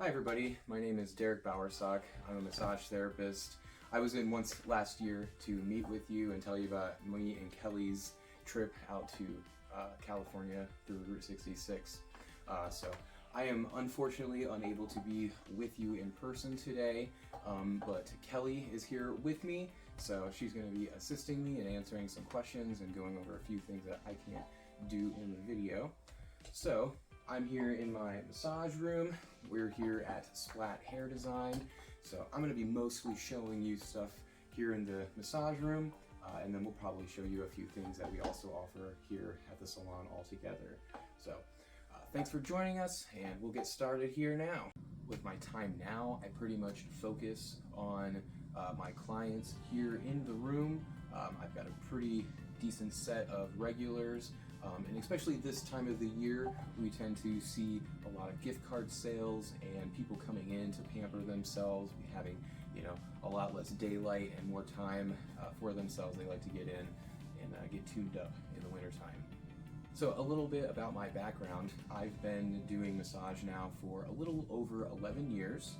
Hi everybody, my name is Derek Bowersock. I'm a massage therapist. I was in once last year to meet with you and tell you about me and Kelly's trip out to California through Route 66. So I am unfortunately unable to be with you in person today, but Kelly is here with me, so she's going to be assisting me and answering some questions and going over a few things that I can't do in the video. So I'm here in my massage room. We're here at Splat Hair Design. So I'm gonna be mostly showing you stuff here in the massage room, and then we'll probably show you a few things that we also offer here at the salon altogether. So thanks for joining us, and we'll get started here now. With my time now, I pretty much focus on my clients here in the room. I've got a pretty decent set of regulars. And especially this time of the year, we tend to see a lot of gift card sales and people coming in to pamper themselves, having, a lot less daylight and more time for themselves. They like to get in and get tuned up in the wintertime. So a little bit about my background. I've been doing massage now for a little over 11 years.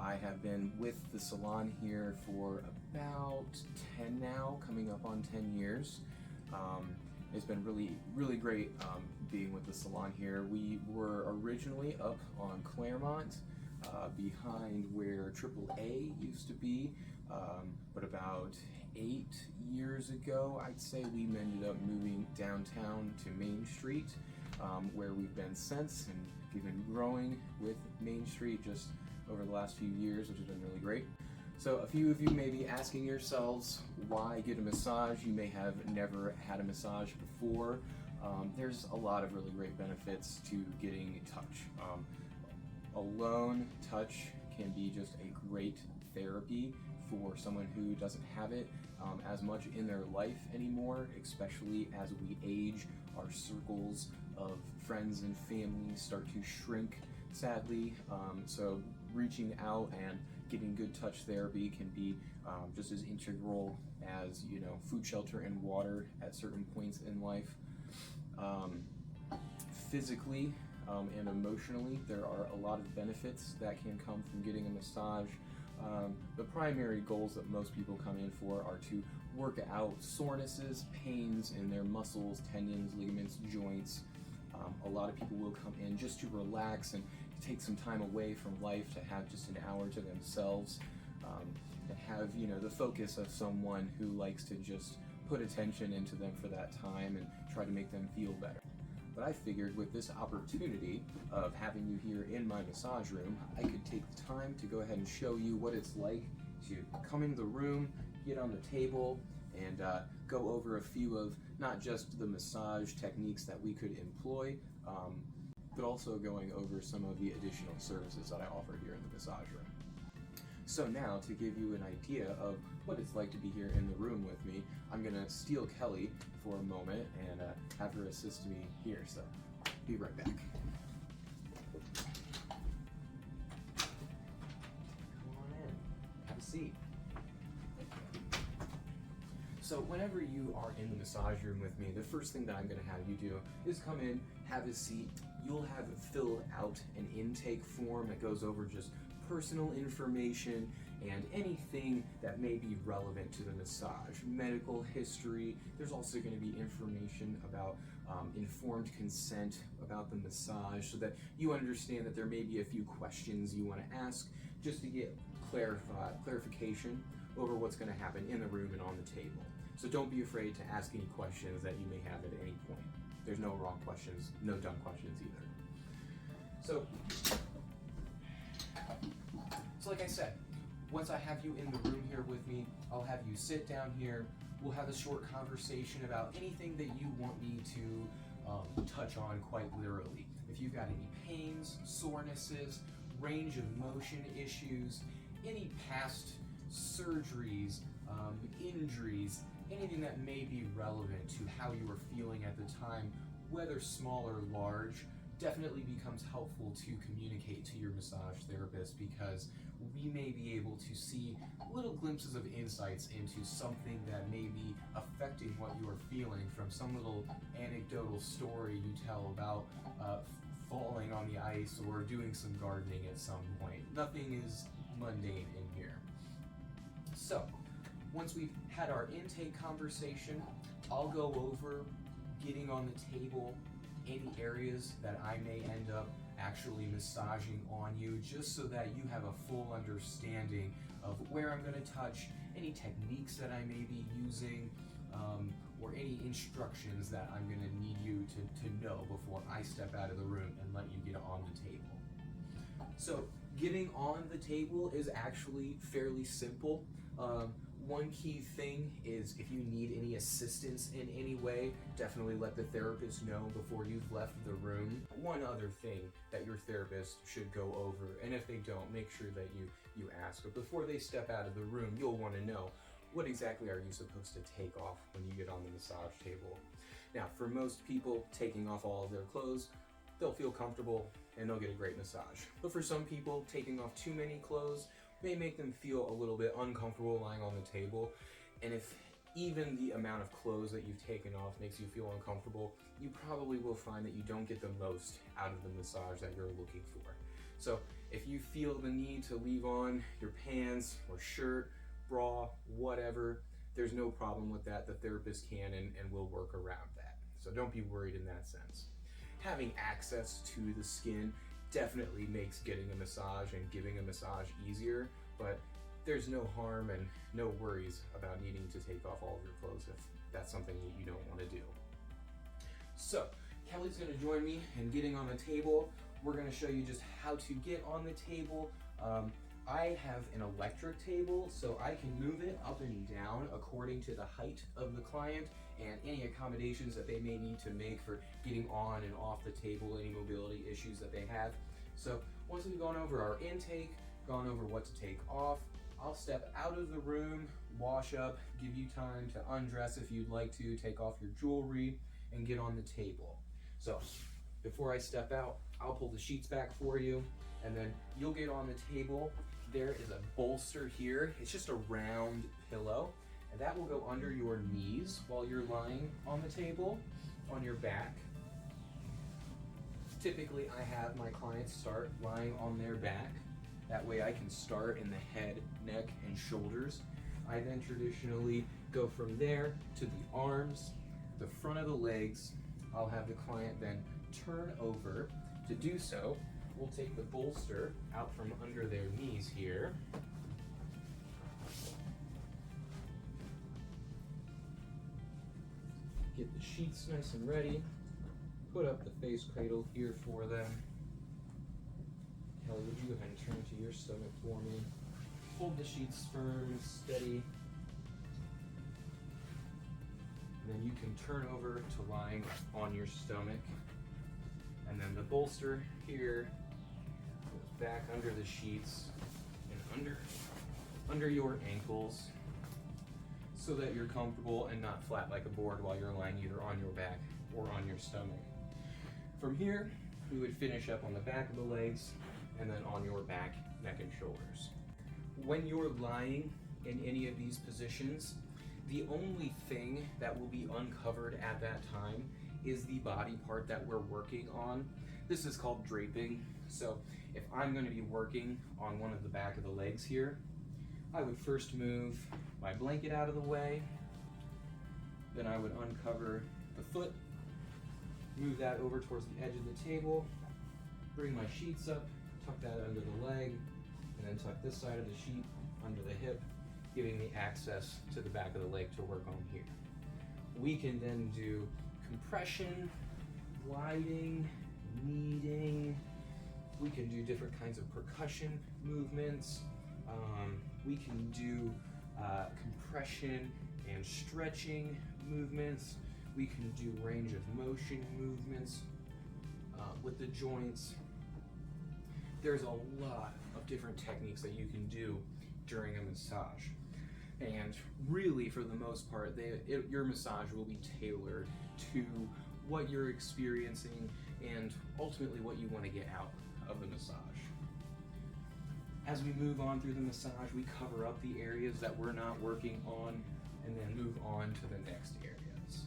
I have been with the salon here for about 10 now, coming up on 10 years. It's been really great being with the salon here. We were originally up on Claremont, behind where AAA used to be, but about 8 years ago, I'd say, we ended up moving downtown to Main Street, where we've been since, and we've been growing with Main Street just over the last few years, which has been really great. So a few of you may be asking yourselves, why get a massage? You may have never had a massage before. There's a lot of really great benefits to getting touch. Alone touch can be just a great therapy for someone who doesn't have it as much in their life anymore, especially as we age. Our circles of friends and family start to shrink, sadly. So reaching out and getting good touch therapy can be just as integral as, food, shelter, and water at certain points in life. Physically and emotionally, there are a lot of benefits that can come from getting a massage. The primary goals that most people come in for are to work out sorenesses, pains in their muscles, tendons, ligaments, joints. A lot of people will come in just to relax and take some time away from life, to have just an hour to themselves, to have the focus of someone who likes to just put attention into them for that time and try to make them feel better. But I figured with this opportunity of having you here in my massage room, I could take the time to go ahead and show you what it's like to come into the room, get on the table, and go over a few of not just the massage techniques that we could employ, but also going over some of the additional services that I offer here in the massage room. So now, to give you an idea of what it's like to be here in the room with me, I'm going to steal Kelly for a moment and have her assist me here. So, be right back. Come on in. Have a seat. So whenever you are in the massage room with me, the first thing that I'm going to have you do is come in, have a seat. You'll have filled out an intake form that goes over just personal information and anything that may be relevant to the massage. Medical history. There's also going to be information about informed consent about the massage, so that you understand that there may be a few questions you want to ask just to get clarification over what's going to happen in the room and on the table. So don't be afraid to ask any questions that you may have at any point. There's no wrong questions, no dumb questions either. So like I said, once I have you in the room here with me, I'll have you sit down here. We'll have a short conversation about anything that you want me to touch on, quite literally. If you've got any pains, sorenesses, range of motion issues, any past surgeries, injuries, anything that may be relevant to how you were feeling at the time, whether small or large, definitely becomes helpful to communicate to your massage therapist, because we may be able to see little glimpses of insights into something that may be affecting what you are feeling from some little anecdotal story you tell about falling on the ice or doing some gardening at some point. Nothing is mundane in here. So, once we've had our intake conversation, I'll go over getting on the table any areas that I may end up actually massaging on you, just so that you have a full understanding of where I'm going to touch, any techniques that I may be using, or any instructions that I'm going to need you to know before I step out of the room and let you get on the table. So getting on the table is actually fairly simple. One key thing is if you need any assistance in any way, definitely let the therapist know before you've left the room. One other thing that your therapist should go over, and if they don't, make sure that you ask. But before they step out of the room, you'll want to know, what exactly are you supposed to take off when you get on the massage table? Now, for most people, taking off all of their clothes, they'll feel comfortable and they'll get a great massage. But for some people, taking off too many clothes may make them feel a little bit uncomfortable lying on the table. And if even the amount of clothes that you've taken off makes you feel uncomfortable, you probably will find that you don't get the most out of the massage that you're looking for. So if you feel the need to leave on your pants or shirt, bra, whatever, there's no problem with that. The therapist can and will work around that. So don't be worried in that sense. Having access to the skin definitely makes getting a massage and giving a massage easier, but there's no harm and no worries about needing to take off all of your clothes if that's something that you don't want to do. So Kelly's going to join me in getting on the table. We're going to show you just how to get on the table. I have an electric table, so I can move it up and down according to the height of the client and any accommodations that they may need to make for getting on and off the table, any mobility issues that they have. So once we've gone over our intake, gone over what to take off, I'll step out of the room, wash up, give you time to undress if you'd like to, take off your jewelry, and get on the table. So before I step out, I'll pull the sheets back for you, and then you'll get on the table. There is a bolster here. It's just a round pillow, and that will go under your knees while you're lying on the table, on your back. Typically, I have my clients start lying on their back. That way I can start in the head, neck, and shoulders. I then traditionally go from there to the arms, the front of the legs. I'll have the client then turn over. To do so, we'll take the bolster out from under their knees here. Get the sheets nice and ready. Put up the face cradle here for them. Kelly, would you go ahead and turn to your stomach for me? Hold the sheets firm, steady. And then you can turn over to lying on your stomach. And then the bolster here goes back under the sheets and under your ankles so that you're comfortable and not flat like a board while you're lying either on your back or on your stomach. From here, we would finish up on the back of the legs and then on your back, neck, and shoulders. When you're lying in any of these positions, the only thing that will be uncovered at that time is the body part that we're working on. This is called draping. So if I'm going to be working on one of the back of the legs here, I would first move my blanket out of the way, then I would uncover the foot, move that over towards the edge of the table, bring my sheets up, tuck that under the leg, and then tuck this side of the sheet under the hip, giving me access to the back of the leg to work on here. We can then do compression, gliding, kneading. We can do different kinds of percussion movements. We can do compression and stretching movements. We can do range of motion movements with the joints. There's a lot of different techniques that you can do during a massage. And really, for the most part, your massage will be tailored to what you're experiencing and ultimately what you want to get out of the massage. As we move on through the massage, we cover up the areas that we're not working on and then move on to the next areas.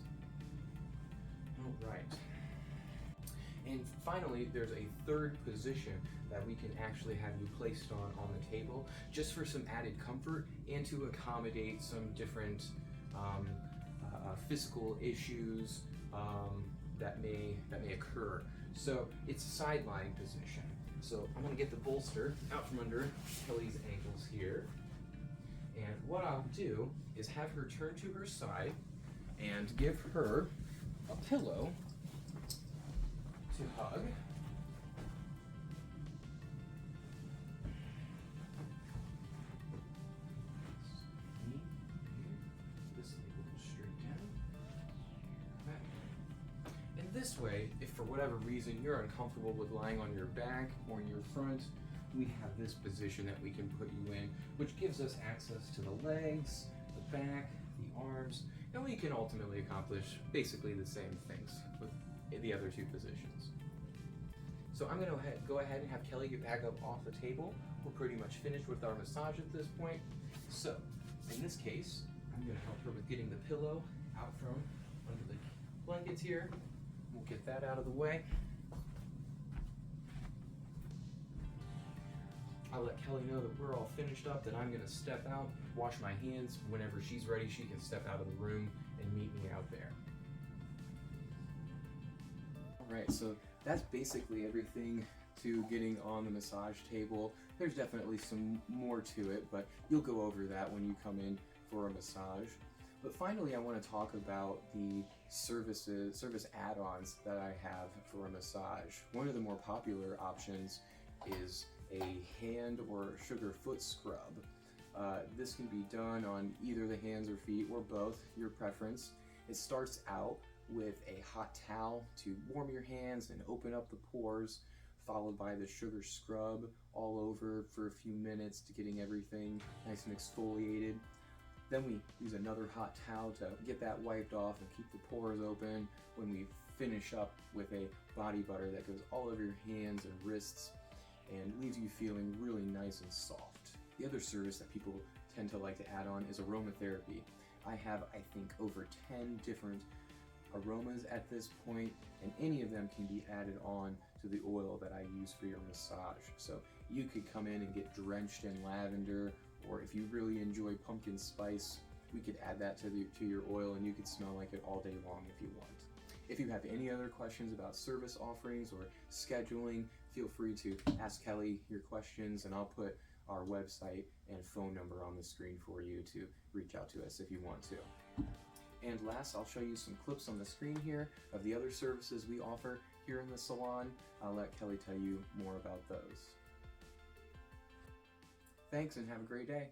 All right. And finally, there's a third position that we can actually have you placed on the table, just for some added comfort and to accommodate some different physical issues that may occur. So it's a side lying position. So I'm gonna get the bolster out from under Kelly's ankles here. And what I'll do is have her turn to her side and give her a pillow to hug. This leg will go straight down. Okay. And this way, if for whatever reason you're uncomfortable with lying on your back or in your front, we have this position that we can put you in, which gives us access to the legs, the back, the arms, and we can ultimately accomplish basically the same things with the other two positions. So I'm going to go ahead and have Kelly get back up off the table. We're pretty much finished with our massage at this point. So in this case, I'm going to help her with getting the pillow out from under the blankets here. We'll get that out of the way. I'll let Kelly know that we're all finished up, that I'm going to step out, wash my hands. Whenever she's ready, she can step out of the room and meet me out there. Alright, so that's basically everything to getting on the massage table. There's definitely some more to it, but you'll go over that when you come in for a massage. But finally, I want to talk about the service add-ons that I have for a massage. One of the more popular options is a hand or sugar foot scrub. This can be done on either the hands or feet or both, your preference. It starts out with a hot towel to warm your hands and open up the pores, followed by the sugar scrub all over for a few minutes to getting everything nice and exfoliated. Then we use another hot towel to get that wiped off and keep the pores open when we finish up with a body butter that goes all over your hands and wrists and leaves you feeling really nice and soft. The other service that people tend to like to add on is aromatherapy. I have, I think, over 10 different aromas at this point, and any of them can be added on to the oil that I use for your massage. So you could come in and get drenched in lavender, or if you really enjoy pumpkin spice, we could add that to your oil and you could smell like it all day long if you want. If you have any other questions about service offerings or scheduling, feel free to ask Kelly your questions, and I'll put our website and phone number on the screen for you to reach out to us if you want to. And last, I'll show you some clips on the screen here of the other services we offer here in the salon. I'll let Kelly tell you more about those. Thanks and have a great day.